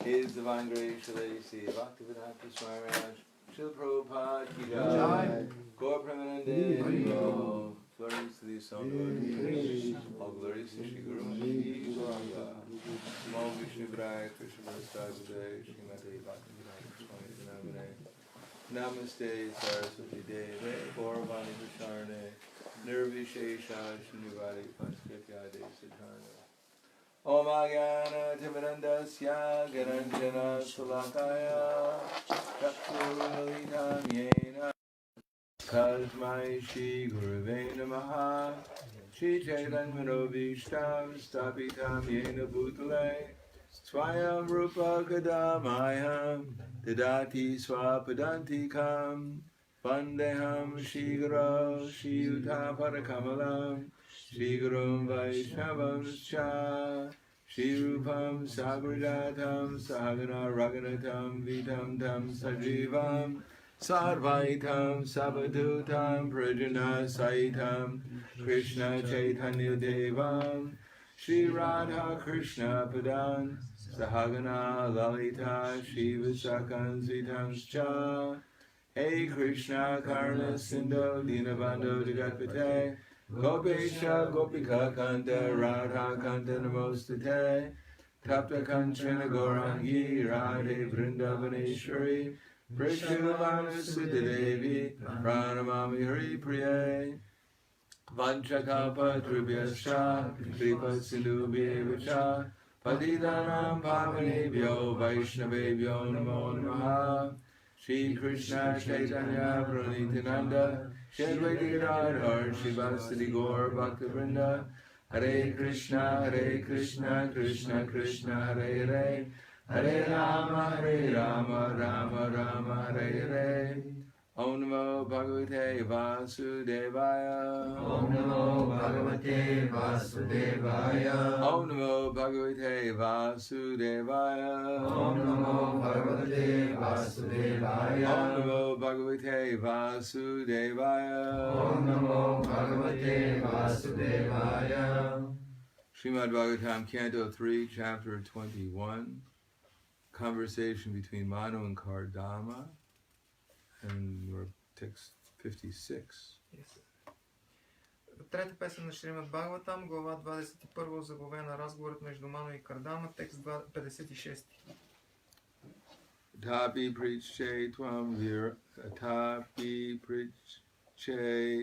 His Divine Grace Shalasi Bhaktivedanta Swami Maharaj Srila Prabhupada Ki Jai Gaur Premanande Haribo Glories to the Son of all glories to Shri Guru Ki Gauranga Namo Vishnu Vidaya Krishna Prasad Srimati Bhaktivedanta Swami Dinamane Namaste Saraswati Deve Gauravani Prasarne Nirvishesha Shinivadi Paskrityade Siddhana Om Agyana Timirandasya Garanjana Sulakaya Chakshuralitam Yena Kasmai Shri Guruve Namaha Shri Chaitanya Manobishtam Stapitam Yena Bhutale Swayam Rupa Kadamayam Dadati Swapadantikam Vandeham Shri Guru Shri Yuta Parakamalam Shri Gurum Vaishnavam Cha Shri Rupam Sagrajatam Sahagana Raghunatam Vitam Tam Sajivam Sarvaitam Sabadutam Prajana Saitam Krishna Chaitanya Devam Shri Radha Krishna Padan Sahagana Lalita Shiva Sakan Sitanscha Hey Krishna Karna Sindhu Dinabando Jagatpate Gopesha Gopika Kanta Radha Kanta Namostate Tapta Kanchana Gaurangi Radhe Vrindavaneshwari Prishilana Siddhadevi Pranamami Hari Priye Vanchakapa Tribhyascha Kripa Sindhubhyevacha Patitanam Pavanebhyo Vaishnavebhyo Namo Namaha Shri Krishna Chaitanya Prabhu Nityananda Shri Advaita Gadadhar Srivasadi Gaur Bhaktivinoda Hare Krishna Krishna Krishna Hare Hare Hare Rama Rama Rama Hare Hare Om Namo Bhagavate Vasudevaya Om Namo Bhagavate Vasudevaya. Om Namo Bhagavate Vasudevaya Om Namo Bhagavate Vasudevaya. Om Namo Bhagavate Vasudevaya Om Namo Bhagavate Vasudevaya. Srimad Bhagavatam, Canto 3, Chapter 21, Conversation between Manu and Kardama, and your text 56. Трета песен на Шримад Бхагаватам, глава 21, заглавена разговорът между Ману и Кардама, текст 56. Tapi priche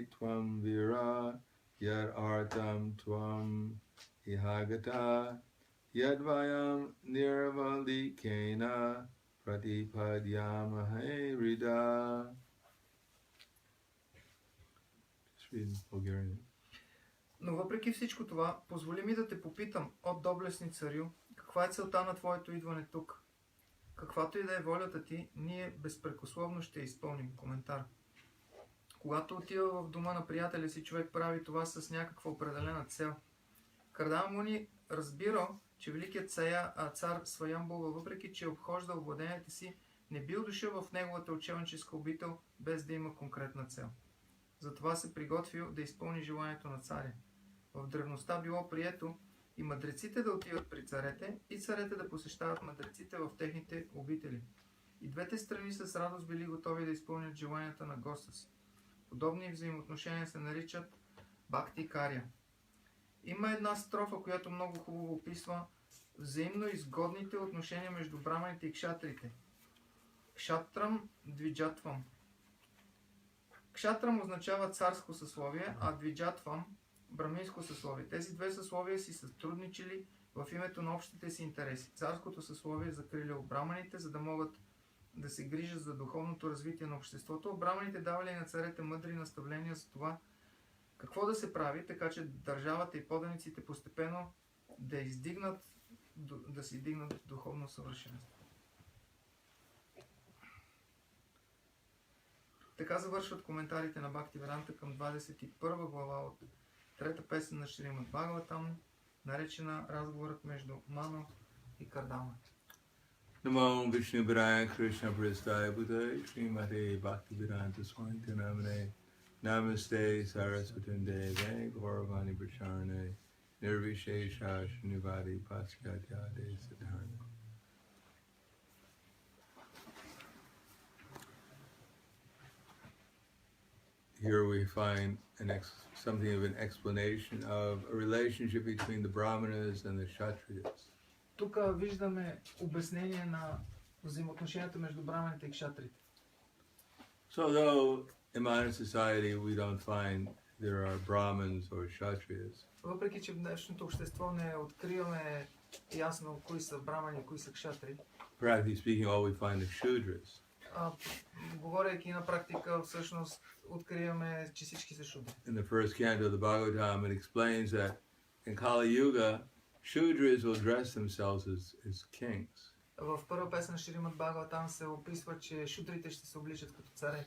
tvam vira yad artam tvam ihagata yad vayam nirvalikena pratipadyamahe rida. Just read in Bulgarian. Но въпреки всичко това, позволи ми да те попитам, от доблестни царю, каква е целта на твоето идване тук? Каквато и да е волята ти, ние безпрекословно ще изпълним. Коментар. Когато отива в дома на приятеля си, човек прави това с някаква определена цел. Кардама Муни разбира, че великият цар Сваямбува, въпреки че е обхождал владенията си, не бил дошъл в неговата учебническа обител, без да има конкретна цел. Затова се приготвил да изпълни желанието на царя. В древността било прието и мъдреците да отиват при царете, и царете да посещават мъдреците в техните обители. И двете страни с радост били готови да изпълнят желанията на госта си. Подобни взаимоотношения се наричат бхакти каря. Има една строфа, която много хубаво описва взаимно изгодните отношения между браманите и кшатрите. Кшатрам двиджатвам. Кшатрам означава царско съсловие, а двиджатвам браминско съсловие. Тези две съсловия си сътрудничили в името на общите си интереси. Царското съсловие закриляло браманите, за да могат да се грижат за духовното развитие на обществото. Браманите давали на царете мъдри наставления за това какво да се прави, така че държавата и поданиците постепенно да се издигнат в духовно съвършенство. Така завършват коментарите на Бхактивиданта към 21 глава от трета песен на Шримад Бхагаватам, наречена разговорът между Ману и Кардама. Namo Vishnu Padaya Krishna Prasthaya Bhutaya Srimate Bhaktivedanta Swami Namane Namaste Saraswati Deve Gauravani Pracharane Nirvishesha Srinivadi Paschyatyade Siddharna. Here we find something of an explanation of a relationship between the Brahmanas and the Kshatriyas. Тук виждаме обяснение на взаимоотношенията между браманите и кшатрите. So though in modern society we don't find there are Brahmins or Kshatriyas, Въпреки че в днешното общество не откриваме ясно кои са брамани и кои са кшатри, practically speaking, all we find is Shudras. говорейки на практика, всъщност откриваме, че всички са шудри. In the first canto of the Bhagavatam, it explains that in Kali Yuga, Shudras will dress themselves as kings. В първа песен на Шримад Бхагаватам се описва, че шудрите ще се обличат като царе.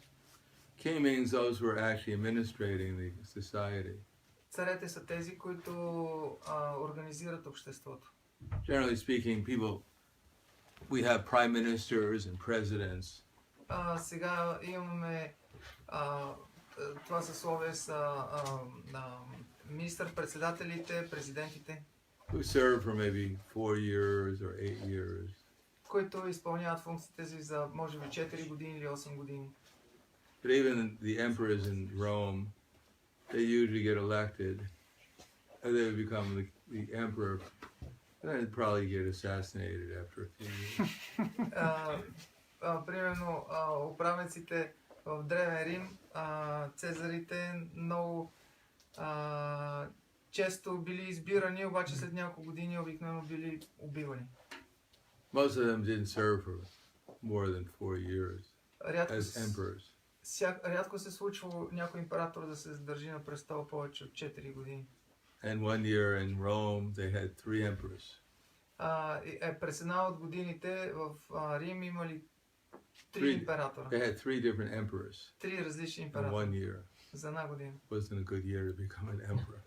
King means those who are actually administrating the society. Царете са тези, които организират обществото. Generally speaking, we have prime ministers and presidents. Сега имаме това съсловие са министър-председателите, президентите. who serve for maybe 4 years or 8 years. които изпълняват функциите си за може би 4 години или 8 години. But even the emperors in Rome, they usually get elected, and they would become the emperor, and they'd probably get assassinated after a few years. Примерно управниците в Древен Рим, цезарите много често били избирани, обаче след няколко години обикновено били убивани. Most of them didn't serve for more than 4 years as emperors. Рядко се случва някой император да се задържи на престол повече от 4 години. And one year in Rome, they had 3 emperors. През една от годините в Рим имали 3 императора. They had 3 different emperors 3 различни in императора. 1 year. За една година. Wasn't a good year to become an emperor.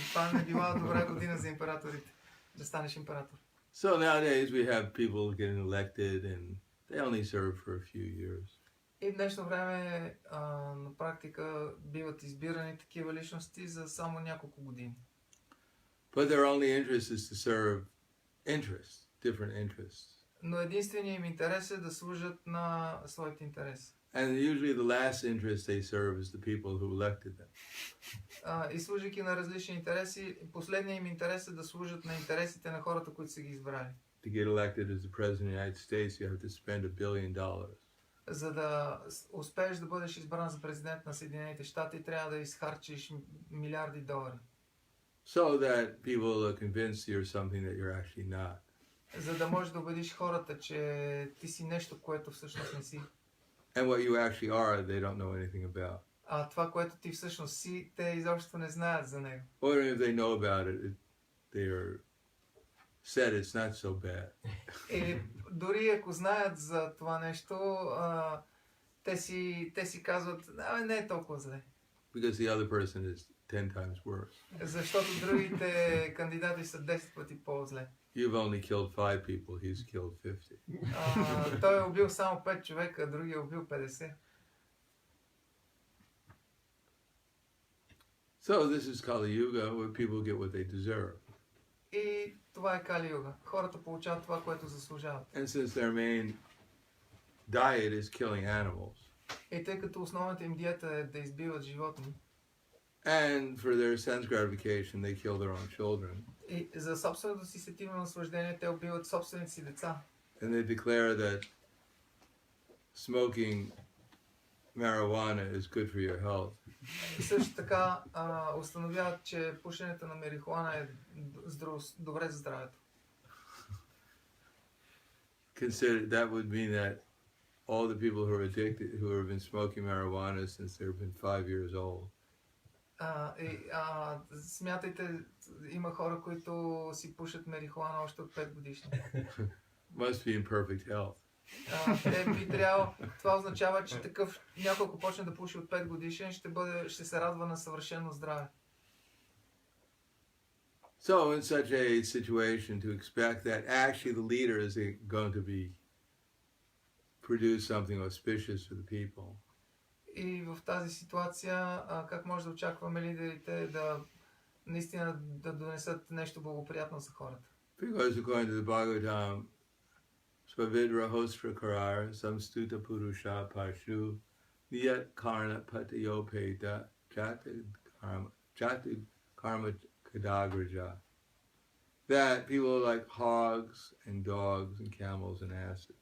Това не била добра година за императорите, да станеш император. So nowadays we have people getting elected and they only serve for a few years. И в днешно време на практика биват избирани такива личности за само няколко години. But their only interest is to serve interests, different interests. Но единственият им интерес е да служат на своите интереси. And usually the last interest they serve is the people who elected them. И служайки на различни интереси, последният им интерес е да служат на интересите на хората, които са ги избрали. To get elected as the president of the United States, you have to spend $1 billion. За да успееш да бъдеш избран за президент на Съединените щати, трябва да изхарчиш милиарди долари. So that people are convinced you're something that you're actually not. За да можеш да убедиш хората, че ти си нещо, което всъщност не си. And what you actually are, they don't know anything about. А това, което ти всъщност си, те изобщо не знаят за него. Or if they know about it, they are said it's not so bad. Или дори ако знаят за това нещо, те си казват, не е толкова зле. Because the other person is 10 times worse. Защото другите кандидати са 10 пъти по-зле. You've only killed 5 people, he's killed 50. Той е убил само 5 човека, а другия е убил 50. So this is Kali Yuga, where people get what they deserve. И това е Кали Юга. Хората получават това, което заслужават. And since their main diet is killing animals, И тъй като основната им диета е да избиват животни, and for their sense gratification, they kill their own children, и за собственото си сетивно наслаждение, те убиват собствените си деца. and they declare that smoking marijuana is good for your health. И също така установяват, че пушенето на марихуана е добре за здравето. Consider that would mean that all the people who are addicted, who have been smoking marijuana since they've been 5 years old, Смятайте, има хора, които си пушат марихуана още от 5 годишни. must be in perfect health. Те би трябвало, това означава, че такъв някой, ако почне да пуши от 5 годишен, ще се радва на съвършено здраве. So in such a situation, to expect that actually the leader is going to be produce something auspicious for the people. И в тази ситуация, как може да очакваме лидерите да наистина да донесат нещо благоприятно за хората? Because according to the Bhagavatam, Svavidra hostra karar samstuta purusha pashu niyat karna patayopeta jatu karma kadagraja. That people are like hogs and dogs and camels and asses.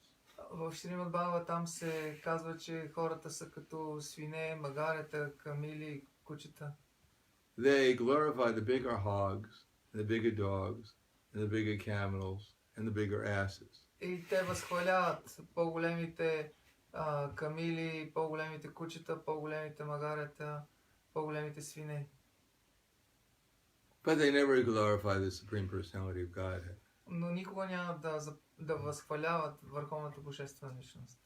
В Шримад Бхагаватам се казва, че хората са като свине, магарета, камили, кучета. They glorify the bigger hogs, and the bigger dogs, and the bigger camels, and the bigger asses. И те възхваляват по-големите камили, по-големите кучета, по-големите магарета, по-големите свине. But they never glorify the Supreme Personality of Godhead. Но никога няма да възхваляват върховната божествена личност.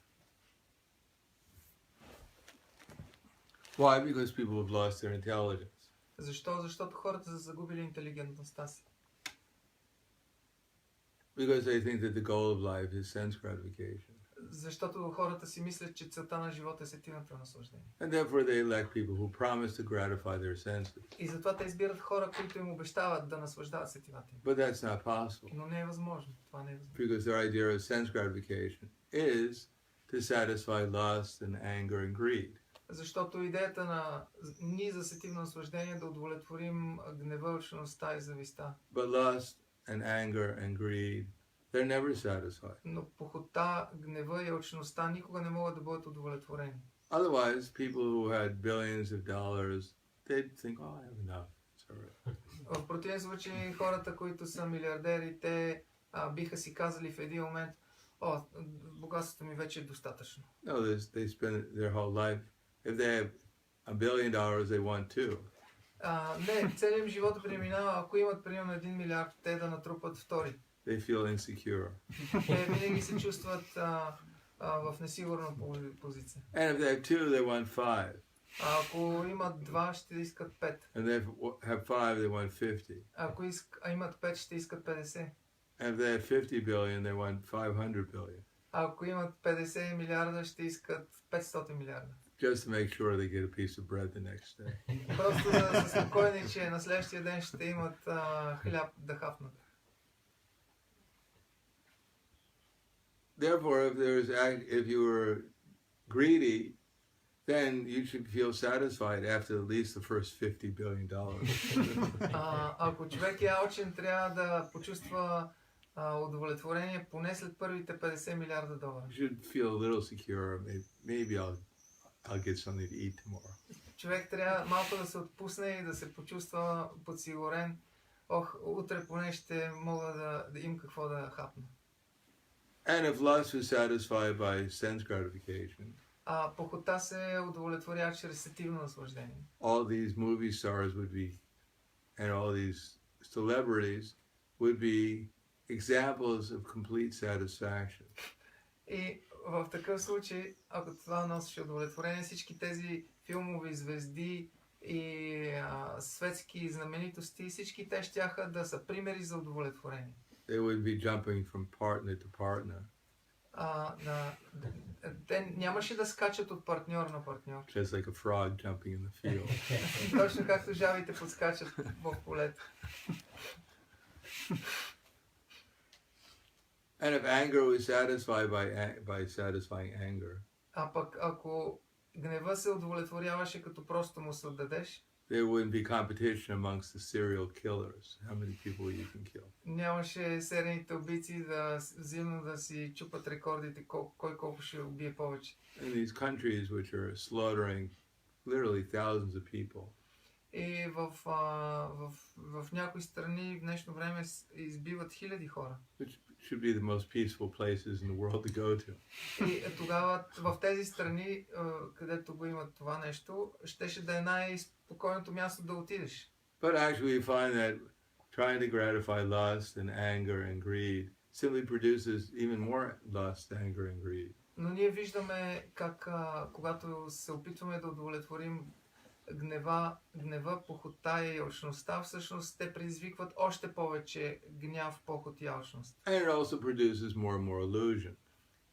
Why? Because people have lost their intelligence. Защо? Защото хората са загубили интелигентността си. Because they think that the goal of life is sense gratification. Защото хората си мислят, че целта на живота е сетивното наслаждение. And therefore they elect people who promise to gratify their senses. И затова те избират хора, които им обещават да наслаждават сетивата им. But that's not possible, Но не е възможно. Това не е възможно. because their idea of sense gratification is to satisfy lust and anger and greed. Защото идеята на ни за сетивно наслаждение е да удовлетворим гнева, алчността и зависта. But lust and anger and greed, they're never satisfied. Но похота, гнева и алчността никога не могат да бъдат удовлетворени. Otherwise, people who had billions of dollars, they'd think, oh, I have enough. It's all right. В противен случай, хората, които са милиардери, те биха си казали в един момент, богатството ми вече е достатъчно. No, they spend their whole life. If they have $1 billion, they want two. Не, целият им живот преминава, ако имат примерно 1 милиард, те да натрупат втори. They feel insecure. Те винаги се чувстват в несигурна позиция. And if they have two, they want five. Ако имат 2, ще искат 5. And they have five, they want 50. Ако имат 5, ще искат 50. And if they have 50 billion, they want 500 billion. Ако имат 50 милиарда, ще искат 500 милиарда. Just to make sure they get a piece of bread the next day. Просто за да са спокойни, че на следващия ден ще имат хляб да хапнат. Therefore, if you were greedy, then you should feel satisfied after at least the first $50 billion. Ако човек е алчен, трябва да почувства удовлетворение поне след първите 50 милиарда долара. You should feel a little secure. Maybe I'll get something to eat tomorrow. Човек трябва малко да се отпусне и да се почувства подсигурен. Утре поне ще мога да им какво да хапна. And if lust was satisfied by sense gratification, похота се удовлетворява чрез сетивно наслаждение. all these movie stars would be, and all these celebrities would be examples of complete satisfaction. И в такъв случай, ако това носеше удовлетворение, всички тези филмови звезди и светски знаменитости, всички те щяха да са примери за удовлетворение. They would be jumping from partner to partner. Те нямаше да скачат от партньор на партньор. Just like a frog jumping in the field. Точно както жабите подскачат в полето. And if anger was satisfied by satisfying anger, А пък ако гнева се удовлетворяваше като просто му се отдадеш, there wouldn't be competition amongst the serial killers, how many people you can kill. нямаше серийните убийци да взаимно да си чупат рекордите кой колко ще убие повече. In these countries which are slaughtering literally thousands of people, И в някои страни в днешно време избиват хиляди хора. which should be the most peaceful places in the world to go to. И тогава в тези страни, където го има това нещо, щеше да е най-спокойното място да отидеш. But actually we find that trying to gratify lust and anger and greed simply produces even more lust, anger and greed. Но ние виждаме как когато се опитваме да удовлетворим гнева, похота и алчността, всъщност те предизвикват още повече гняв, похот и алчност. And it also produces more and more illusion.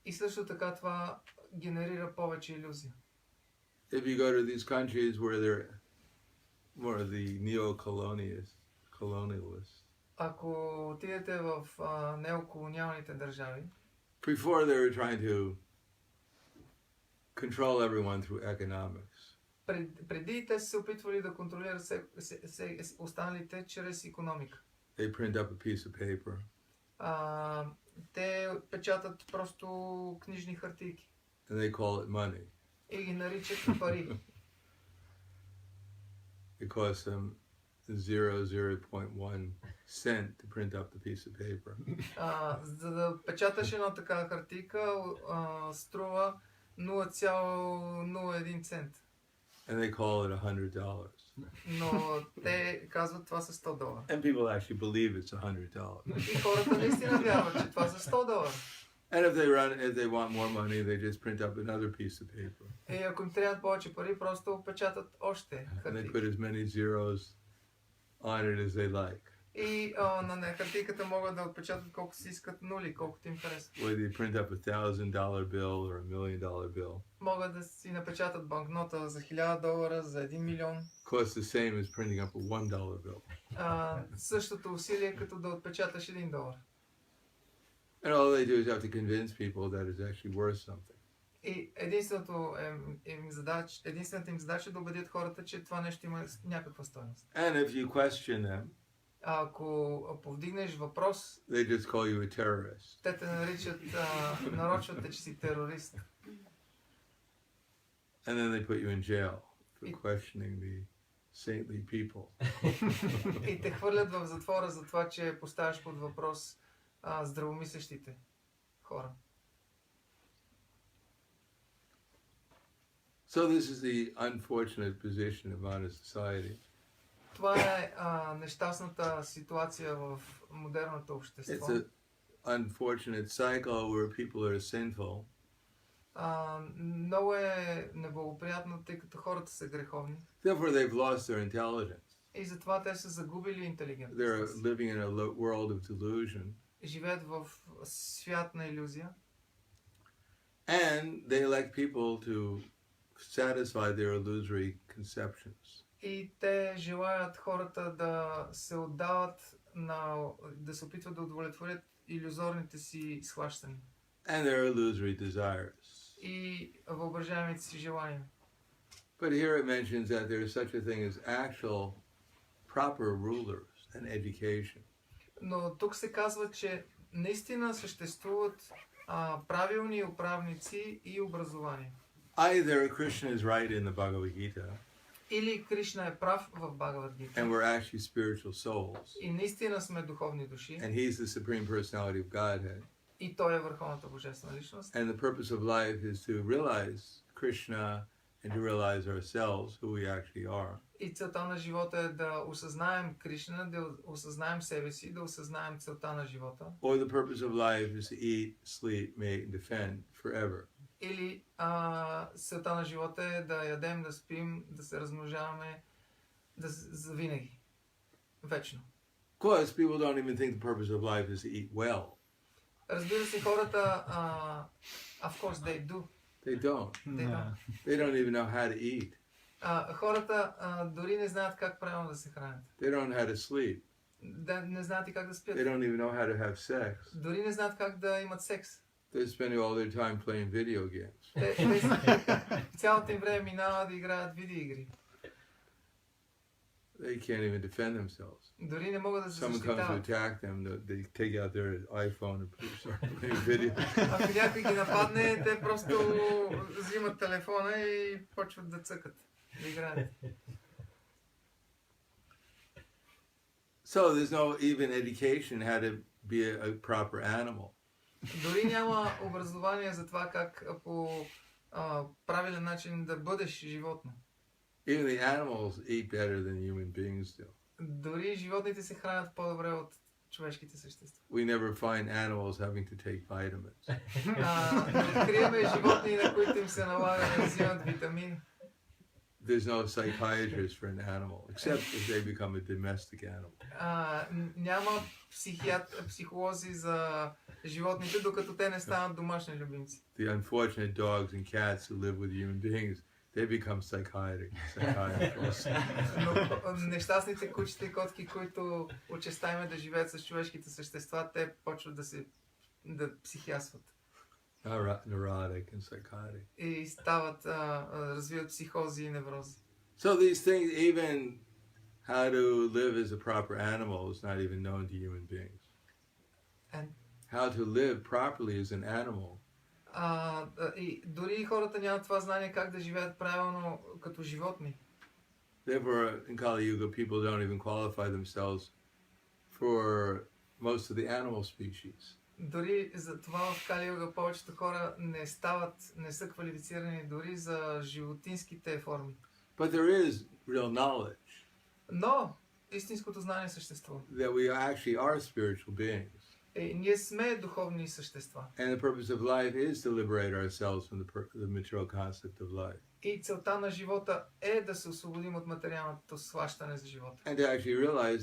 И също така това генерира повече илюзия. If you go to these countries where they're more of the neo-colonialists, Ако отидете в неоколониалните държави, before they were trying to control everyone through economics. преди те са се опитвали да контролират останалите чрез икономика. They print up a piece of paper. Те печатат просто книжни хартийки. And they call it money. И ги наричат пари. It costs them 0.1 cent to print up the piece of paper. За да печаташ една такава хартийка, струва 0,01 цент. And they call it $100. Но те казват това са $100. And people actually believe it's $100. И хората наистина вярват, че това са $100. And if they want more money, they just print up another piece of paper. И ако им трябват повече пари, просто печатат още And they хартийки. put as many zeros on it as they like. И на хартийката могат да отпечатат колко си искат нули, колкото им харесва. Whether you print up $1,000 bill or $1,000,000 bill, Могат да си напечатат банкнота за $1000, за 1 милион. costs the same as printing up a $1 bill. Същото усилие като да отпечаташ $1. And all they do is have to convince people that it's actually worth something. И единствената им задача е да убедят хората, че това нещо има някаква стойност. And if you question them, Ако повдигнеш въпрос, they just call you a terrorist. те те наричат, нарочват те, че си терорист. And then they put you in jail for questioning the saintly people. И те хвърлят в затвора за това, че поставяш под въпрос здравомислещите хора. So this is the unfortunate position of modern society. Това е нещастната ситуация в модерното общество. It's an unfortunate cycle where people are sinful. Много е неблагоприятно, тъй като хората са греховни. Therefore, they've lost their intelligence. И затова те са загубили They're интелигентност. living in a world of delusion. Живеят в свят на илюзия. And they elect people to satisfy their illusory conceptions. И те желаят хората да се отдават да се опитват да удовлетворят илюзорните си схващания And their illusory desires. и въображаемите си желания. But here it mentions that there is such a thing as actual proper rulers and education. Но тук се казва, че наистина съществуват правилни управници и образование. Either Krishna is right in the Bhagavad Gita, Или Кришна е прав в Бхагавад Гита. and we're actually spiritual souls, И наистина сме духовни души. and He's the Supreme Personality of Godhead. И Той е върховната божествена личност. And the purpose of life is to realize Krishna and to realize ourselves, who we actually are. И целта на живота е да осъзнаем Кришна, да осъзнаем себе си, да осъзнаем целта на живота. Or the purpose of life is to eat, sleep, mate, and defend forever. Или целта на живота е да ядем, да спим, да се размножаваме за винаги. Вечно. Of course, people don't even think the purpose of life is to eat well. Разбира се, хората, of course they do. They don't. They don't. They don't even know how to eat. Хората дори не знаят как правилно да се хранят. They don't know how to sleep. Не знаят и как да спят. They don't even know how to have sex. Дори не знаят как да имат секс. They're spending all their time playing video games. Те цялото им време минава да играят видеоигри. They can't even defend themselves. Дори не могат да се Someone comes to защитават. attack them, they take out their iPhone and start playing video. Ако някой ги нападне, те просто взимат телефона и почват да цъкат, да играят. So there's no even education how to be a proper animal. Дори няма образование за това как по правилен начин да бъдеш животно. Even the animals eat better than human beings do. Дори животните се хранят по-добре от човешките същества. We never find animals having to take vitamins. Откриваме животни, на които им се налага да взимат витамини. There's no psychiatrist for an animal, except if they become a domestic animal. Няма психолози за животните, докато те не станат домашни любимци. The unfortunate dogs and cats who live with human beings, they become psychiatrists. Но нещастните кучета и котки, които участаем да живеят с човешките същества, те почват да психиасват. Neurotic and psychotic. И стават, развиват психози и неврози. So these things, even how to live as a proper animal is not even known to human beings. And? How to live properly as an animal. И дори хората нямат това знание как да живеят правилно като животни. Therefore, in Kali Yuga, people don't even qualify themselves for most of the animal species. Дори за това в Кали Юга повечето хора не са квалифицирани дори за животинските форми. But there is real knowledge. Но истинското знание съществува. That we actually are spiritual beings. Ние сме духовни същества. And the purpose of life is to liberate ourselves from the material concept of life. И целта на живота е да се освободим от материалното схващане за живота. And to actually realize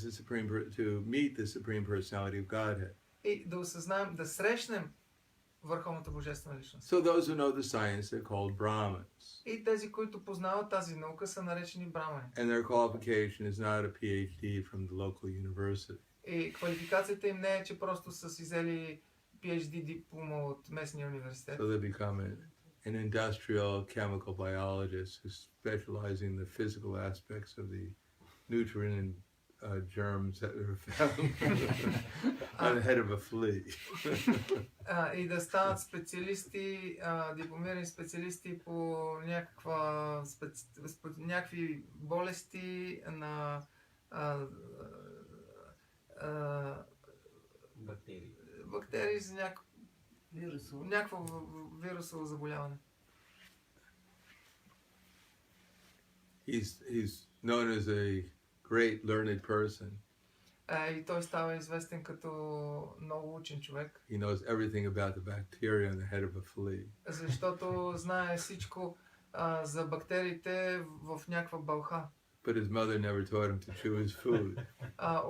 to meet the Supreme Personality of Godhead. И да осъзнаем, да срещнем върховната божествена личност. So those who know the science, they're called Brahmins. И тези, които познават тази наука, са наречени брамани. And their qualification is not a PhD from the local university. И квалификацията им не е, че просто са си взели PhD диплома от местния университет. So they become an industrial chemical biologist who's specializing in the physical aspects of the nutrient and germs that are found on the head of a flea. И да станат специалисти, дипломирани специалисти по някакви болести на бактерии за някакво вирусово заболяване. He's known as a great learned person. И той става известен като много учен човек. He knows everything about the bacteria on the head of a flea. Защото знае всичко за бактериите в някаква бълха. But his mother never taught him to chew his food.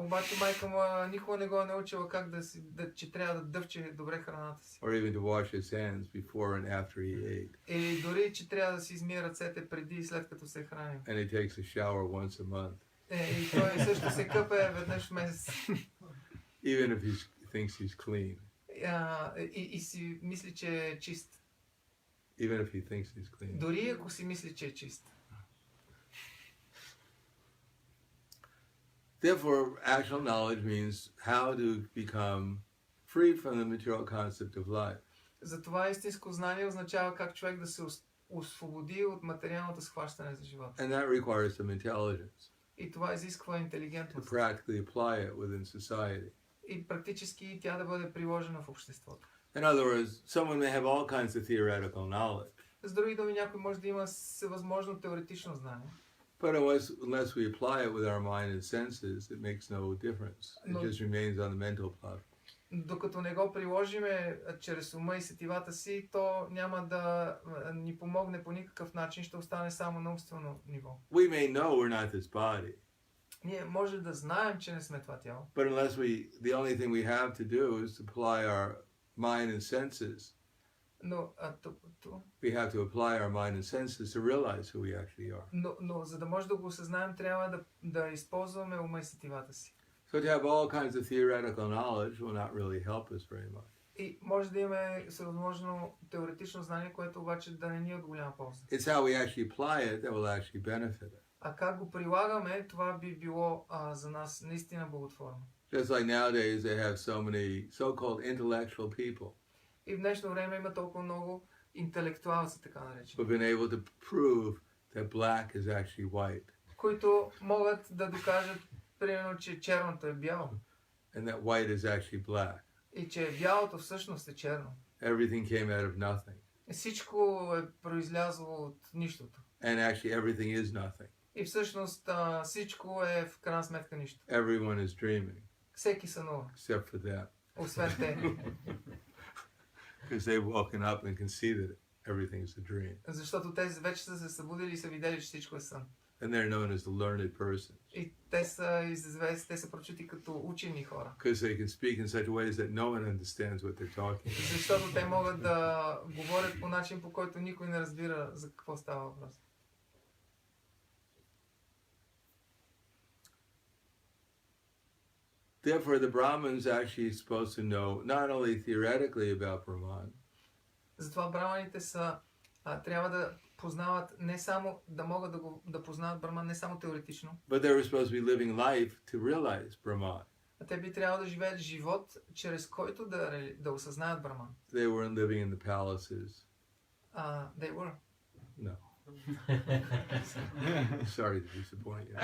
Обаче майка му никога не го е научила как че трябва да дъвче добре храната си. Or even to wash his hands before and after he ate. Или дори, че трябва да си измие ръцете преди и след като се храни. And he takes a shower once a month. И той също се къпе веднъж в месец. Even if he thinks he's clean. И си мисли, че е чист. Even if he thinks he's clean. Дори ако си мисли, че е чист. Therefore, actual knowledge means how to become free from the material concept of life. Затова истинско знание означава как човек да се освободи от материалното схващане за живота. And that requires some intelligence. И това изисква To интелигентност. practically apply it within society. И практически тя да бъде приложена в обществото. In other words, someone may have all kinds of theoretical knowledge, С други думи, някой може да има всевъзможно теоретично знание. but unless we apply it with our mind and senses, it makes no difference. It No. just remains on the mental platform. Докато не го приложиме чрез ума и сетивата си, то няма да ни помогне по никакъв начин, ще остане само на умствено ниво. We may know we're not this body, Ние може да знаем, че не сме това тяло, but the only thing we have to do is to apply our mind and senses. но We have to apply our mind and senses to realize who we actually are. но за да може да го осъзнаем, трябва да използваме ума и сетивата си. So to have all kinds of theoretical knowledge will not really help us very much. И може да имаме всевъзможно теоретично знание, което обаче да не ни е от голяма полза. It's how we actually apply it that will actually benefit us. А как го прилагаме, това би било за нас наистина благотворно. Just like nowadays they have so many so-called intellectual people И в днешно време има толкова много интелектуалци, така наречени, who've been able to prove that black is actually white които могат да докажат, примерно, че черното е бяло and that white is actually black. и че бялото всъщност е черно. Everything came out of nothing. И всичко е произлязло от нищото. And actually everything is nothing. И всъщност всичко е в крайна сметка нищо. Everyone is dreaming Всеки сънува, except for them. освен те. Because they've woken up and can see that everything is a dream. Защото те вече са се събудили и са видели, че всичко е сън. And they're known as the learned persons. И те са известни, те са прочути като учени хора. Because they can speak in such ways that no one understands what they're talking about. Защото те могат да говорят по начин, по който никой не разбира за какво става въпрос. Therefore, the Brahmins actually supposed to know not only theoretically about Brahman, Затова браманите са трябва да познават не само да могат да познават Браман не само теоретично, but they were supposed to be living life to realize Brahman. а те би трябвало да живеят живот, чрез който да осъзнаят Браман. They weren't living in the palaces. They were. No. Sorry to disappoint you.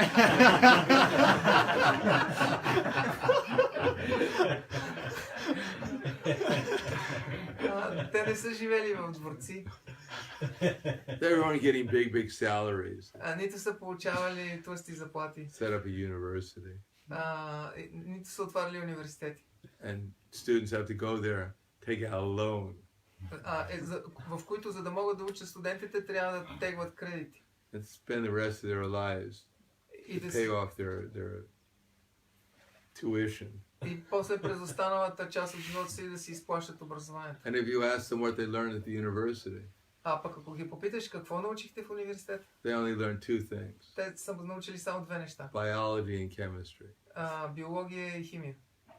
Те не са живели в дворци, They weren't getting big salaries. нито са получавали тлъсти заплати, Set up a university. нито са отваряли университети. And students have to go there, take out a loan в които за да могат да учат студентите, трябва да теглят кредити. and spend the rest of their lives И, to pay off their tuition. и после през останалата част от живота си да си изплащат образованието. And if you ask them what they learned at the university, А пък ако ги попиташ какво научихте в университета, they only learned two things: те са научили само две неща. biology and chemistry. Биология и химия.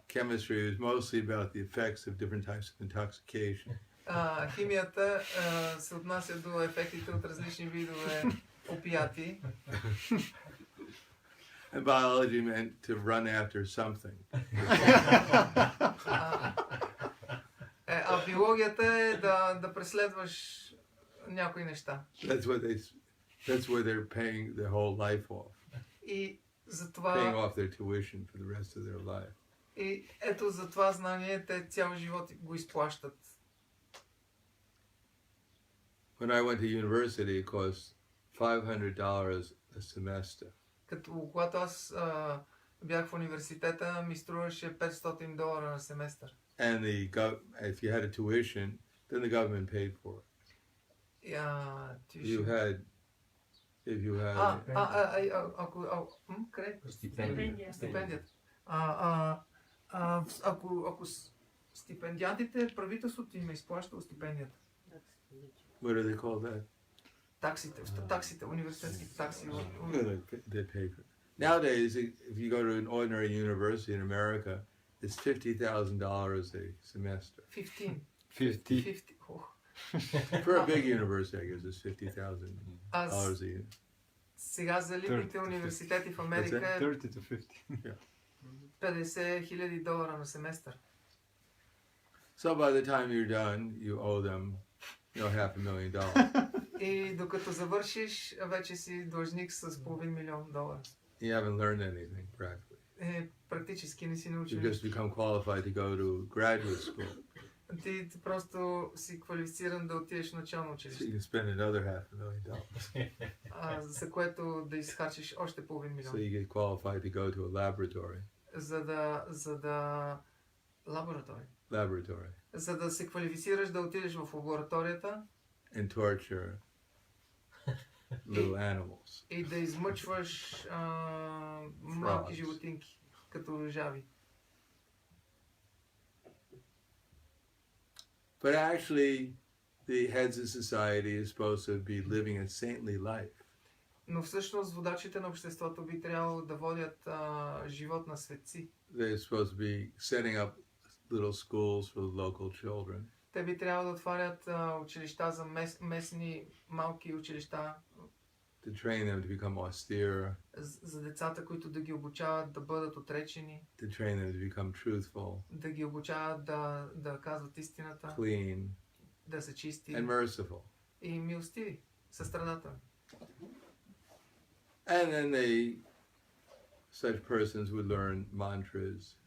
Chemistry is mostly about the effects of different types of intoxication. Химията се отнася до ефектите от различни видове опиати. And biology meant to run after something. А биологията е да преследваш някои неща. That's where they're paying their whole life off. И Paying затова off their tuition for the rest of their life. и ето за това знание те цял живот го изплащат. When I went to university, it cost $500 a semester. Когато аз бях в университета, ми струваше $500 на семестър. And if you had a tuition, then the government paid for it. If you had къде? Стипендия. Стипендията. Ако стипендиантите, правителството им е изплащало стипендията. what do they call that? Таксите, университетските такси. They pay for it. Nowadays, if you go to an ordinary university in America, it's $50,000 a semester. 15. 50. Ох. For a big university, I guess it's $50,000 a year. Сега за либните университети в Америка е 30 to 50. $50,000 на семестър. So by the time you're done, you owe them, $500,000. И докато завършиш, вече си длъжник с $500,000. You haven't learned anything practically. Практически не си You научил. just become qualified to go to graduate school, Ти просто си квалифициран да отидеш в начално so училище, you can spend another $500,000. за което да изхарчиш още So $500,000. you get qualified to go to a laboratory. За да се квалифицираш да отидеш в лабораторията And torture little animals. и да измъчваш малки животинки, като жаби. But actually, the heads of society is supposed to be living a saintly life. Но всъщност водачите на обществото би трябвало да водят живот на светци. They're supposed to be setting up little schools for local children. Те би трябвало да отварят училища за местни малки училища. To train them to become austere. За децата, които да ги обучават да бъдат отречени. To train them to become truthful. Да ги обучават да казват истината. Clean. Да са чисти. And merciful. И милостиви. Състрадателни. And then such persons would learn mantras.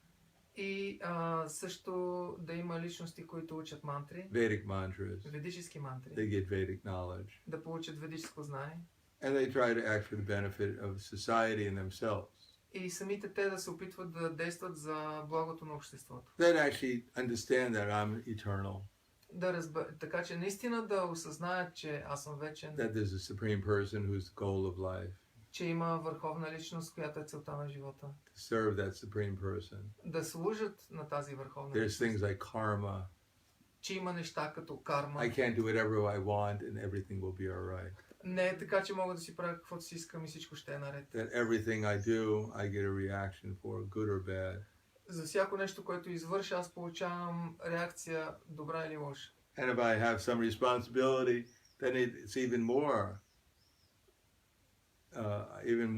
И също да има личности, които учат мантри. Vedic mantras. Ведически мантри. They get Vedic knowledge. Да получат ведическо знание. And they try to act for the benefit of society and themselves. И самите те да се опитват да действат за благото на обществото. They actually understand that I'm eternal. Така че наистина да осъзнаят, че аз съм вечен. That there's a supreme person who's the goal of life. Че има върховна личност, която е целта на живота. To serve that supreme person. Да служат на тази върховна There's личност. things like karma. Че има неща като карма. I can't do whatever I want and everything will be alright. Не е така, че мога да си правя каквото си искам и всичко ще е наред. That everything I do, I get a reaction for, good or bad. За всяко нещо, което извърша, аз получавам реакция, добра или лоша. And if I have some responsibility, then it's even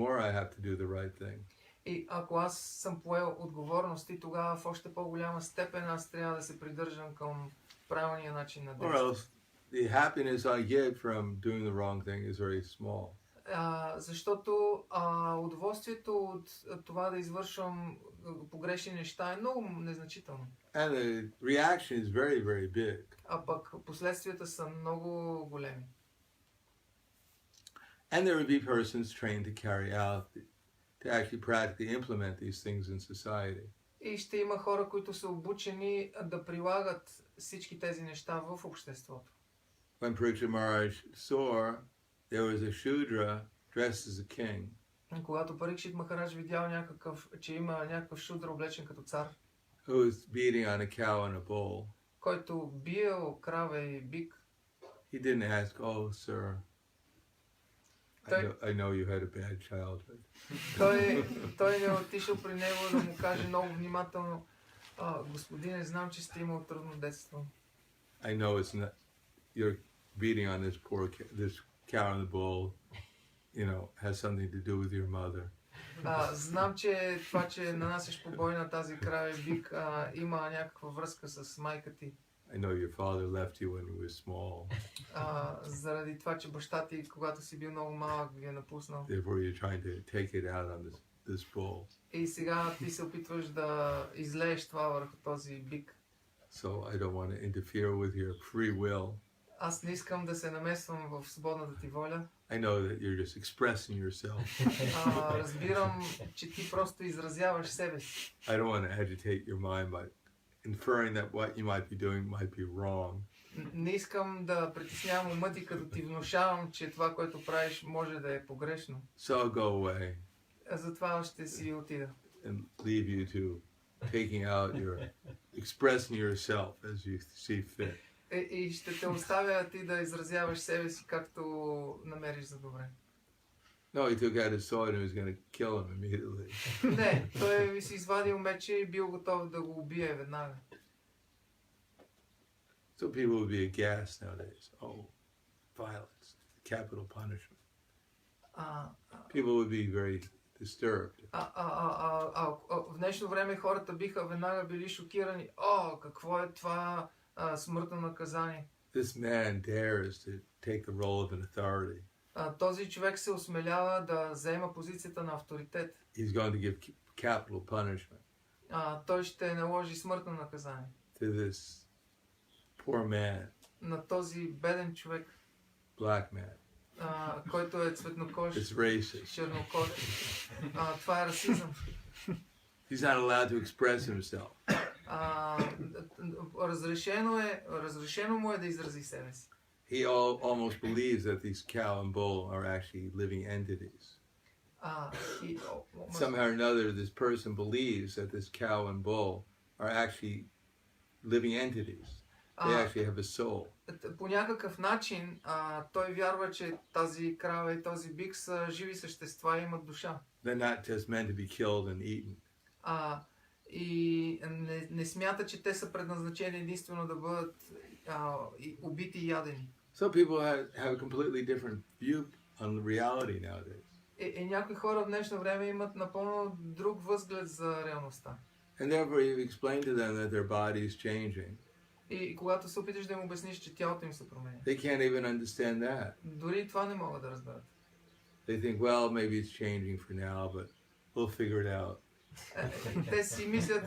more I have to do the right thing. И ако аз съм поел отговорности, тогава в още по-голяма степен аз трябва да се придържам към правилния начин на Or действие. else the happiness I get from doing the wrong thing is very small. Защото удоволствието от това да извършвам погрешни неща е много незначително. And the reaction is very, very big. А пък последствията са много големи. And there would be persons trained to carry out, to actually practically implement these things in society. И ще има хора, които са обучени да прилагат всички тези неща в обществото. When Parikshit Maharaj saw there was a Shudra dressed as a king, Когато Парикшит Махарадж видял че има някакъв шудра облечен като цар, who was beating on a cow and a bull, който биел крава и бик, he didn't ask, "Oh, sir, I know you had a bad childhood." той не отишъл при него да му каже много внимателно: господине, знам, че сте имал трудно детство. I know it's not you're beating on this cow and the bull, has something to do with your mother. Знам, че това, че нанасяш побой на тази крава и бик, има някаква връзка с майка ти. I know your father left you when you were small. Заради това, че баща ти, когато си бил много малък, ви е напуснал. Therefore, you're trying to take it out on this bull. И сега ти се опитваш да излееш това върху този бик. So I don't want to interfere with your free will. Аз не искам да се намесвам в свободната ти воля. I know that you're just expressing yourself. Разбирам, че ти просто изразяваш себе си. I don't want to agitate your mind by inferring that what you might be doing might be wrong. Не искам да притеснявам ума ти, като ти внушавам, че това, което правиш, може да е погрешно. So I'll go away Затова ще си отида. and leave you to taking out expressing yourself as you see fit. И ще те оставя ти да изразяваш себе си както намериш за добре. No, he took out his sword and he was going to kill him immediately. Не, той си извадил меча и бил готов да го убие веднага. So people would be aghast nowadays. Oh, violence, capital punishment. People would be very disturbed. В днешно време хората биха веднага били шокирани. Какво е това смъртно наказание? This man dares to take the role of an authority. Този човек се осмелява да заема позицията на авторитет. He's going to give capital punishment Той ще наложи смъртно наказание to this poor man, на този беден човек, black man. който е цветнокож, It's racist. чернокож. Това е расизъм. He's not allowed to express himself. Разрешено му е да изрази себе си. He almost believes that these cow and bull are actually living entities. Somehow or another, this person believes that this cow and bull are actually living entities. They actually have a soul. По някакъв начин той вярва, че тази крава и този бик са живи същества и имат душа. They're not just meant to be killed and eaten. И не смята, че те са предназначени единствено да бъдат убити и ядени. So people have a completely different view on reality nowadays. И някои хора в днешно време имат напълно друг възглед за реалността. And therefore you explain to them that their body is changing. И когато се опиташ да им обясниш, че тялото им се променя, They can't even understand that. дори това не могат да разберат. They think, well, maybe it's changing for now, but we'll figure it out. Те си мислят,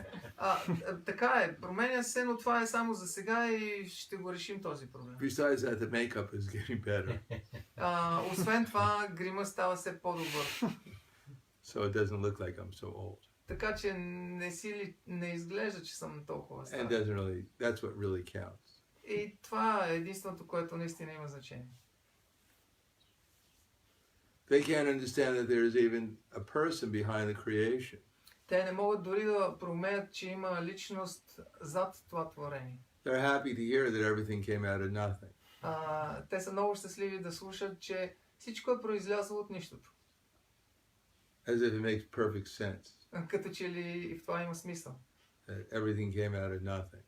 така е, променя се, но това е само за сега и ще го решим този проблем. Besides that, the makeup is getting better, Освен това, грима става все по-добър. so it doesn't look like I'm so old. Така че не изглежда, че съм толкова And стар. that's what really counts. И това е единственото, което наистина има значение. They can't understand that there is even a person behind the creation. Те не могат дори да проумеят, че има личност зад това творение. They're happy to hear that everything came out of nothing. Те са много щастливи да слушат, че всичко е произлязло от нищото. As if it makes perfect sense. Като че ли и в това има смисъл. That everything came out of nothing.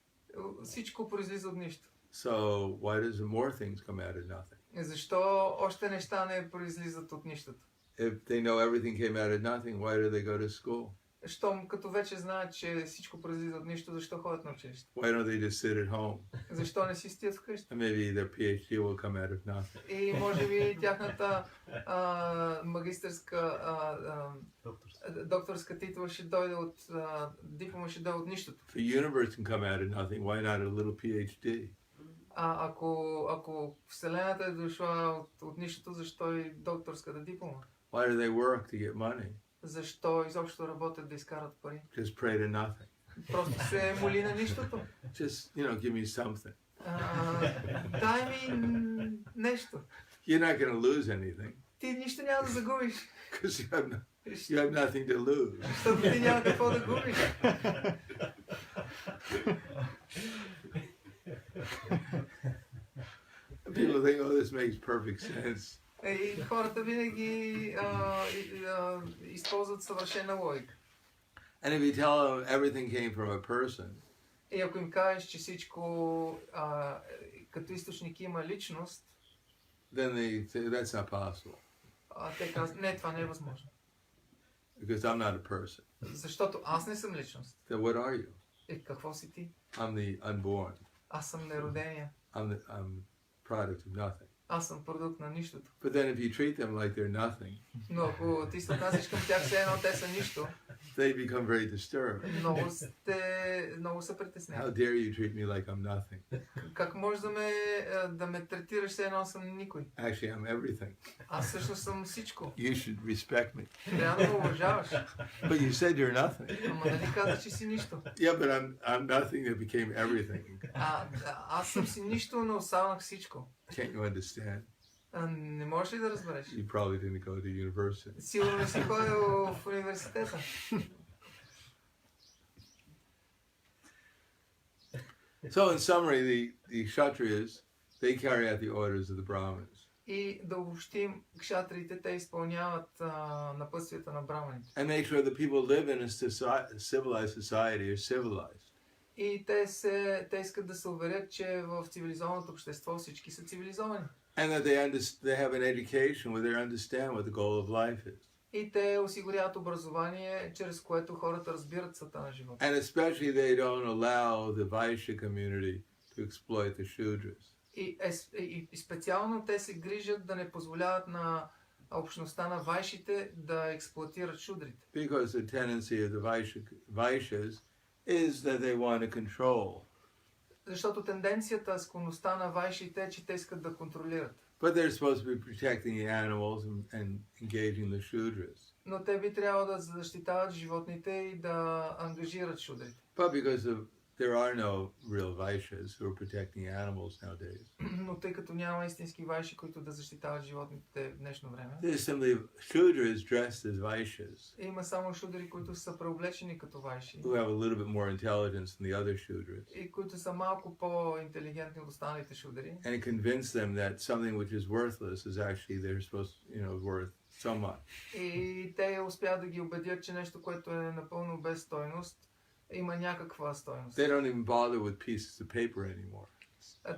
Всичко произлиза от нищо. So why does more things come out of nothing? Защо още неща не произлизат от нищото? If they know everything came out of nothing, why do they go to school? Щом като вече знаят, че всичко произлиза от нищо, защо ходят на училище? Why don't they just sit at home? Защо не си стоят вкъщи? And maybe their PhD will come out of nothing. И може би тяхната магистърска докторска титла ще дойде от диплома ще дойде от нищото. If the universe can come out of nothing, why not a little PhD? Ако Вселената е дошла от нищото, защо и докторската диплома? Why do they work to get money? Защо изобщо работят да изкарат пари? Just pray to nothing. Просто се моли на нищото. Just, give me something. Дай ми нещо. You're not going to lose anything Ти нищо няма да загубиш. because you have nothing to lose. Защото ти няма какво да губиш. People think, oh, this makes perfect sense. И хората винаги използват съвършена логика. And if you tell them everything came from a person, И ако им кажеш, че всичко като източник има личност, then they say that's not possible те казват, не, това не е възможно. because I'm not a person. Защото аз не съм личност. Then what are you? Какво си ти? I'm the unborn. Аз съм неродения. I'm product of nothing. Аз съм продукт на нищото. But then if you treat them like they're nothing, Но ако ти се отнасяш към тях все едно, те са нищо, they become very disturbed. много се How притесняват. dare you treat me like I'm nothing? Как можеш да ме третираш все едно съм никой? Actually, I'm everything. Аз всъщност съм всичко. You should respect me. Трябва да ме уважаваш. But you said you're nothing. Ама нали каза, че си нищо? Yeah, but I'm nothing that became everything. Аз съм си нищо, но останах всичко. Can't you understand? Не можеш ли да разбереш? You probably didn't go to university. Сигурно не си ходил в университета. So in summary, the Kshatriyas, they carry out the orders of the Brahmins. И да обобщим, кшатрите, те изпълняват напътствията на браманите. And make sure that people live in a civilized society are civilized. И те искат да се уверят, че в цивилизованото общество всички са цивилизовани. And that they have an education where they understand what the goal of life is. И те осигуряват образование, чрез което хората разбират целта на живота. And especially they don't allow the Vaishya community to exploit the Shudras. И специално те се грижат да не позволяват на общността на вайшите да експлоатират шудрите. Because the tendency of the Vaishyas is that they want to control. Защото тенденцията, склонността на вайшите е, че те искат да контролират. But they're supposed to be protecting the animals and engaging the Shudras. Но те би трябвало да защитават животните и да ангажират шудрите. But because there are no real Vaishyas who are protecting animals nowadays, Но тъй като няма истински вайши, които да защитават животните в днешно време, there's simply Shudras dressed as Vaishyas има само шудри, които са преоблечени като вайши who have a little bit more intelligence than the other Shudras, и които са малко по-интелигентни от останалите шудри. and convince them that something which is worthless is actually they're supposed, worth so much. И те успяват да ги убедят, че нещо, което е напълно без стойност, има някаква стойност. They don't even bother with pieces of paper anymore.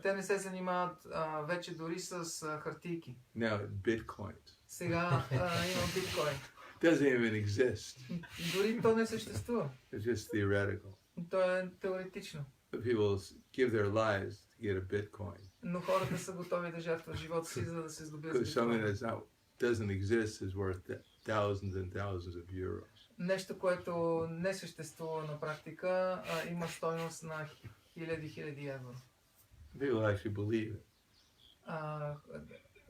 Те не се занимават вече дори с хартийки. Now Bitcoins. Сега има биткоин. Doesn't even exist. Дори то не съществува. It's just theoretical. То е теоретично. But people give their lives to get a Bitcoin. Но хората са готови да жертват живота си, за да се здобият Because с something биткоин. that doesn't exist is worth thousands and thousands of euros. Нещо, което не съществува на практика, има стойност на хиляди евро. People actually believe it.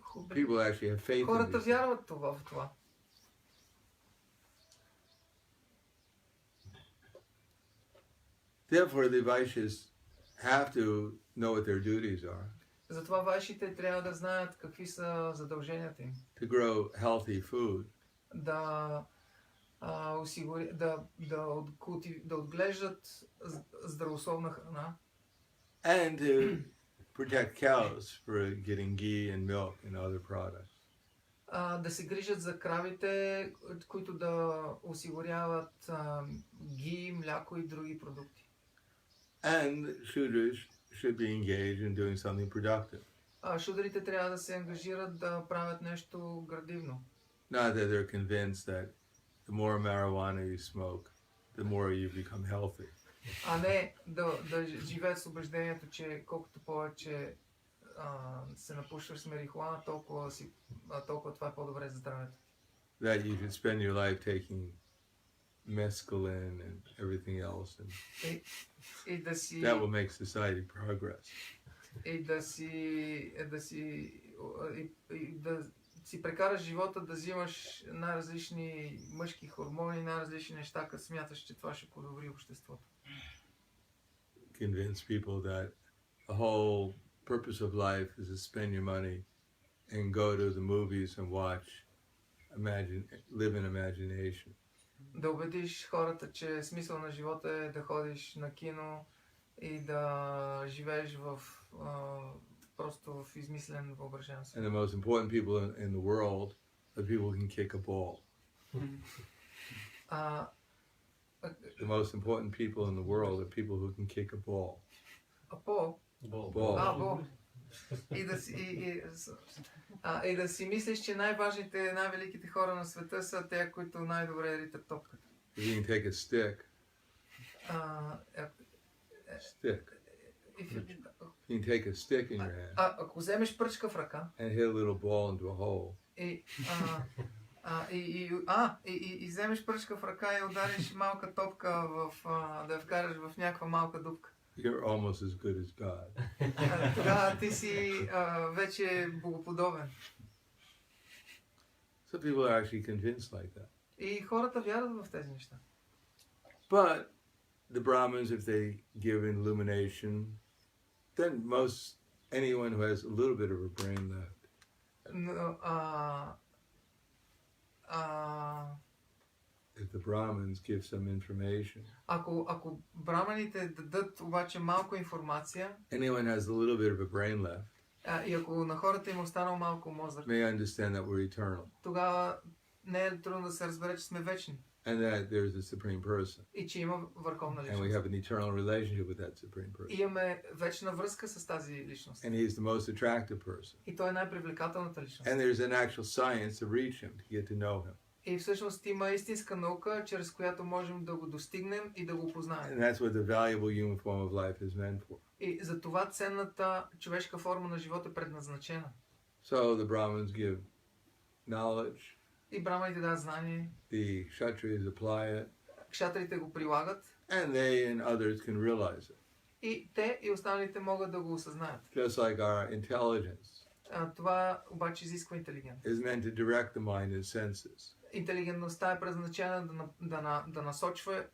Хубаво. People actually have faith in Хората these. вярват в това. Therefore, the Vaishyas have to know what their duties are Затова вайшите трябва да знаят какви са задълженията им. to grow healthy food Да отглеждат здравословна храна and to protect cows for getting ghee and milk and other products. Да се грижат за кравите, които да осигуряват ги, мляко и други продукти. And Shudras should be engaged in doing something productive. Шудрите трябва да се ангажират да правят нещо градивно. Not that they're convinced that the more marijuana you smoke, the more you become healthy. А не да живеят с убеждението, че колкото повече се напушваш с марихуана, толкова това е по-добре за здравето. That you should spend your life taking mescaline and everything else, and И да си that will make society progress. да си прекараш живота да взимаш най-различни мъжки хормони, най-различни неща, като смяташ, че това ще подобри обществото. convince people that the whole purpose of life is to spend your money and go to the movies and watch, live in imagination. Да убедиш хората, че смисъл на живота е да ходиш на кино и да живееш просто в измислен въображаем свят. And the most important people in the world are people who can kick a ball. The most important people in the world are people who can kick a ball. Бол. Ball. И да си мислиш, че най-важните, най-великите хора на света са те, които най-добре ритат топката. If you can take a stick, you can take a stick in your hand Ако вземеш пръчка в ръка and hit a little ball into a hole. И вземеш пръчка в ръка и удариш малка топка да я вкараш в някаква малка дупка. You're almost as good as God. Тогава ти си вече богоподобен. So people are actually convinced like that. И хората вярват в тези неща. But the Brahmins, if they give illumination, then anyone who has a little bit of a brain left, if the Brahmins give some information, ако браманите дадат обаче малко информация, anyone has a little bit of a brain left, и ако на хората им останал малко мозък, may understand that we're eternal тогава не е трудно да се разбере, че сме вечни and that there's a supreme person, и че има върховна and we личност. have an eternal relationship with that supreme person, И имаме вечна връзка с тази личност. and he's the most attractive person, И той е най-привлекателната личност. and there's an actual science to reach him, to get to know him, И всъщност има истинска наука, чрез която можем да го достигнем и да го познаем. and that's what the valuable human form of life is meant for. И за това ценната човешка форма на живота е предназначена. So the Brahmins give knowledge, И браманите дадат знание, the Kshatriyas apply it, кшатрите го прилагат and they and others can realize it. и те и останалите могат да го осъзнаят. Just like our intelligence Това обаче изисква интелигент. is meant to direct the mind and senses. Интелигентността е предназначена да насочва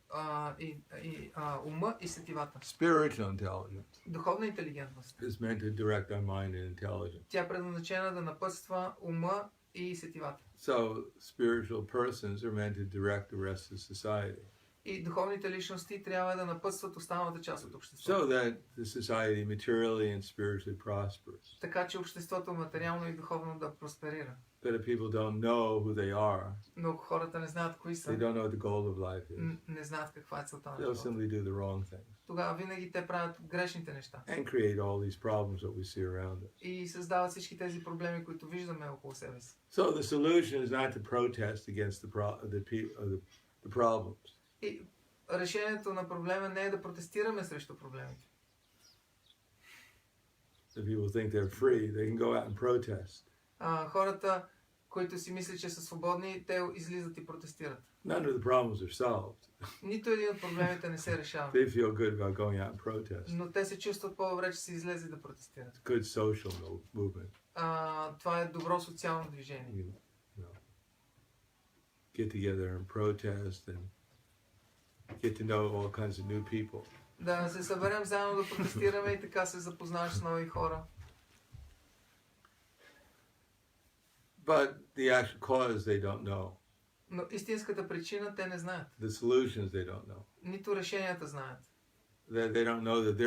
ума и сетивата. Spiritual intelligence Духовна интелигентност. is meant to direct our mind and intelligence. Тя е предназначена да напътства ума и сетивата. So spiritual persons are meant to direct the rest of society, И духовните личности трябва да напътстват останалата част от обществото. so that the society materially and spiritually prospers. Така че обществото материално и духовно да просперира. But if people don't know who they are, Но ако хората не знаят кои they са, don't know what the goal of life is, не знаят каква е целта на they'll живота, simply do the wrong things тогава винаги те правят грешните неща. and create all these problems that we see around us. И създават всички тези проблеми, които виждаме около себе си. So the solution is not to protest against the problems. И решението на проблема не е да протестираме срещу проблемите. If people think they're free, they can go out and protest. Хората, които си мислят, че са свободни, те излизат и протестират. None of the problems are solved. Нито един от проблемите не се решава. They feel good about going out and protest. Но те се чувстват по-добре, че са излезли да протестират. Good social movement. Това е добро социално движение. You know, get together and protest and get to know all kinds of new people. Да се съберем заедно да протестираме и така се запознаваш с нови хора. But the actual cause they don't know. Но истинската причина те не знаят. The solutions they don't know. Нито решенията знаят. They don't know that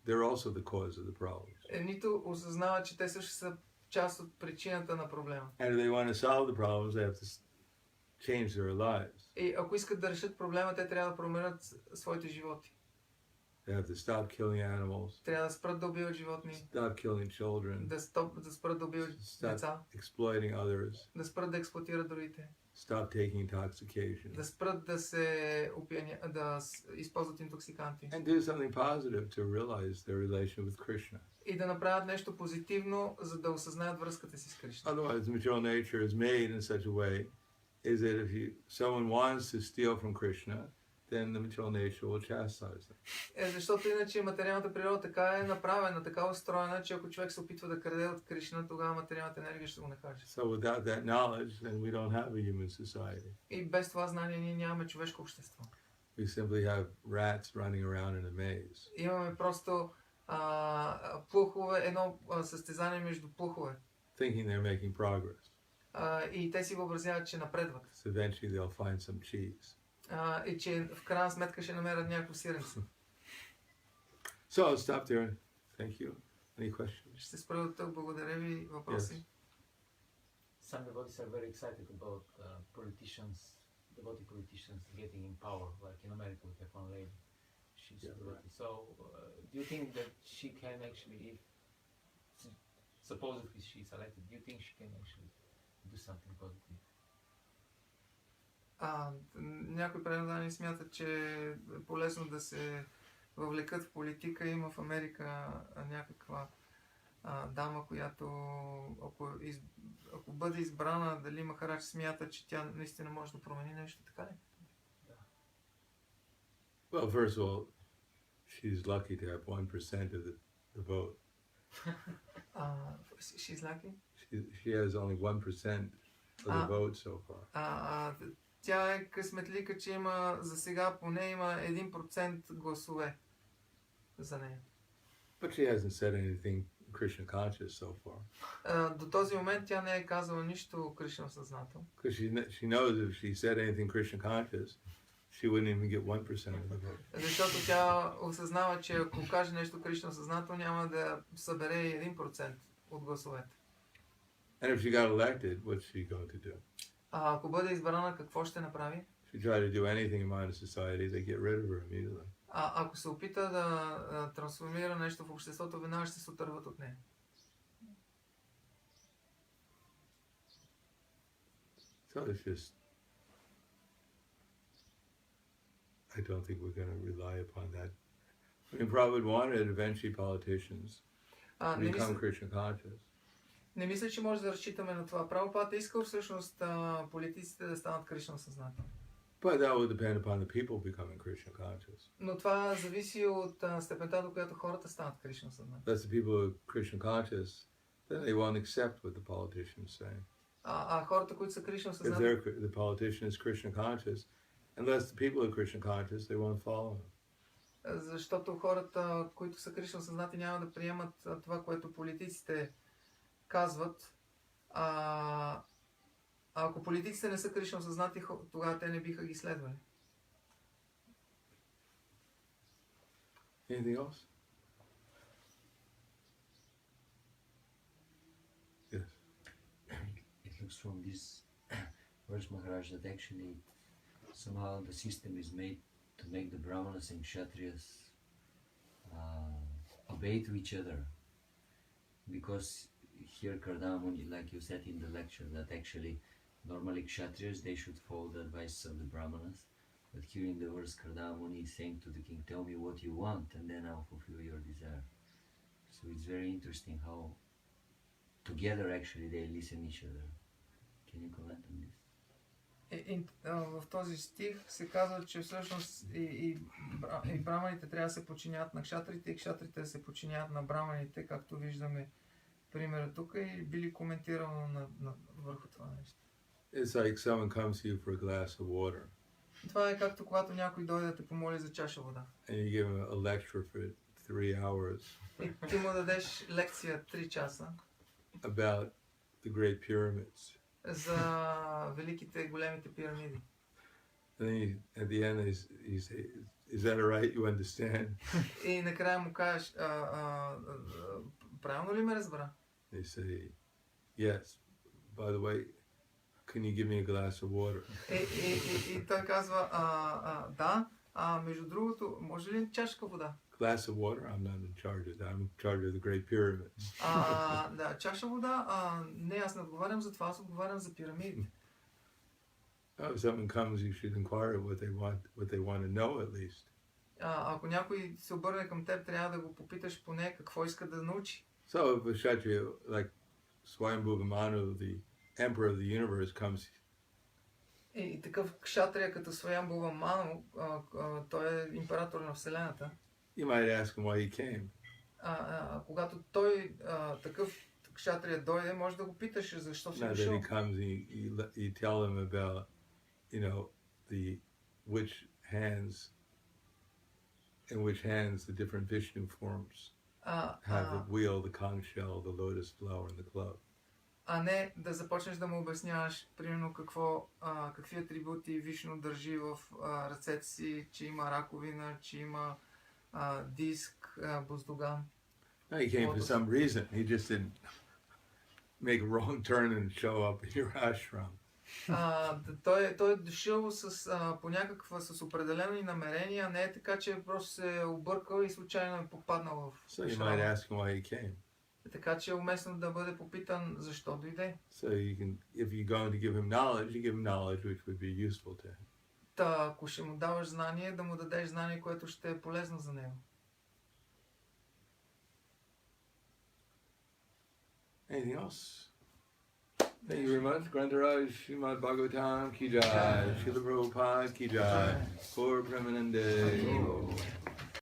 they're also the cause of the problem. Нито осъзнават, че те също са част от причината на проблема. And if they want to solve the problems, they have to change their lives. И ако искат да решат проблема, те трябва да променят своите животи. They have to stop killing animals, Трябва да спрат да убиват животни, stop killing children, да спрат да убиват деца, stop exploiting others, да спрат да експлоатират другите, stop taking intoxication, да спрат да използват интоксиканти and do something positive to realize their relation with Krishna. и да направят нещо позитивно, за да осъзнаят връзката си с Кришна. Otherwise, the material nature is made in such a way is that if someone wants to steal from Krishna, then the material nature will chastise them. Защото иначе материалната природа така е направена, така устроена, че ако човек се опитва да краде от Кришна, тогава материалната енергия ще го накаже. So without that knowledge, then we don't have a human society. И без това знание ние нямаме човешко общество. We simply have rats running around in a maze. Имаме просто плъхове, едно състезание между плъхове. Thinking they're making progress. И те си въобразяват, че напредват. So eventually they'll find some cheese. И че в крайна сметка ще намерят някакво сиренце. So I'll stop there. Thank you. Any questions? Ще се спра до тук. Благодаря ви. Въпроси? Some devotees are very excited about devotee politicians getting in power, like in America we have one lady. She's Yeah, a devotee. So, do you think that she can actually, if supposedly she's elected, do you think she can actually do something positive? Някои преданни смятат, че е полезно да се въвлекат в политика. Има в Америка някаква дама, която ако бъде избрана, дали Махарадж смята, че тя наистина може да промени нещо, така ли? Well, first of all, she's lucky to have 1% of the vote. She's lucky? She has only 1% of the vote so far. Тя е късметлика, че има за сега поне има 1% гласове за нея. But she hasn't said anything Krishna conscious so far. До този момент тя не е казала нищо Кришна съзнател. Because she knows if she said anything Krishna conscious, she wouldn't even get 1% of the vote. Защото тя осъзнава, че ако каже нещо Кришна съзнател, няма да събере 1% от гласовете. And if she got elected, what's she going to do? Ако бъде избрана, какво ще направи? She tried to do anything in modern society, they get rid of her immediately. Ако се опита да трансформира нещо в обществото, веднага ще се отърват от нея. So it's just, I don't think we're going to rely upon that. I mean, Prabhupada wanted eventually politicians to become Krishna conscious. Не мисля, че може да разчитаме на това. Прабхупада искал всъщност политиците да станат Кришна съзнателни. But that will depend upon the people becoming Krishna conscious. Но това зависи от степента, до която хората станат Кришна съзнателни. That's the people who are Krishna conscious, then they won't accept what the politicians say. Хората, които са Кришна If съзнателни, the politician is Krishna conscious, unless the people are Krishna conscious, they won't follow him. защото хората, които са Кришна съзнателни, няма да приемат това, което политиците казват. Ако политиците не са Кришна съзнати, тогава те не биха ги следвали. Anything else? Yes. It looks from this verse, Maharaj, that actually somehow the system is made to make the Brahmanas and Kshatriyas obey to each other. Because here Kardama Muni, like you said in the lecture, that actually normally Kshatriyas, they should follow the advice of the Brahmanas. But here in the verse, Kardama Muni is saying to the king, tell me what you want and then I'll fulfill your desire. So it's very interesting how together actually they listen each other. Can you comment on this? В този стих се казва, че всъщност и браманите трябва да се подчинят на кшатрите и кшатрите да се подчинят на браманите, както виждаме примера тук и били коментирано върху това нещо. It's like someone comes to you for a glass of water. Това е както когато някой дойде да те помоли за чаша вода. And you give him a lecture for 3 hours. И ти му дадеш лекция 3 часа. About the great pyramids. За великите големите пирамиди. And then at the end you say, is that alright? You understand? И накрая му кажеш, правилно ли ме разбра? They say, yes. By the way, can you give me a glass of water? И той казва, да, между другото, може ли чашка вода? Glass of water? I'm not in charge of that. I'm in charge of the great pyramids. Да, чаша вода, не, аз не отговарям за това, аз отговарям за пирамидите. If someone comes, you should inquire what they want to know at least. Ако някой се обърне към теб, трябва да го попиташ поне какво иска да научи. So if a Kshatriya, like Swayambhuva Manu, the emperor of the universe, comes. И такъв кшатрия като Сваямбува Ману, той е император на Вселената. You might ask him why he came. Когато той такъв кшатрия дойде, може да го питаш защо си Now that дошъл. he comes, you tell him about, which hands, in which hands the different Vishnu forms have the wheel, the conch shell, the lotus flower, and the club. А не да започнеш да му обясняваш, примерно, какви атрибути Вишну държи в ръцете си, че има раковина, че има диск, буздуган. No, he came for some reason. He just didn't make a wrong turn and show up in your ashram. Той е дошъл с определени намерения, не е така, че просто се е объркал и случайно е попаднал в So you might ашрама. ask him why he came. Така че е уместно да бъде попитан защо дойде. So you can, if you're going to give him knowledge, you give him knowledge which would be useful to him. Та, ако ще му даваш знание, да му дадеш знание, което ще е полезно за него. Anything else? Thank you very much. Grantaraj Srimad Bhagavatam ki jai. Srila Prabhupada ki jai. For Premanande.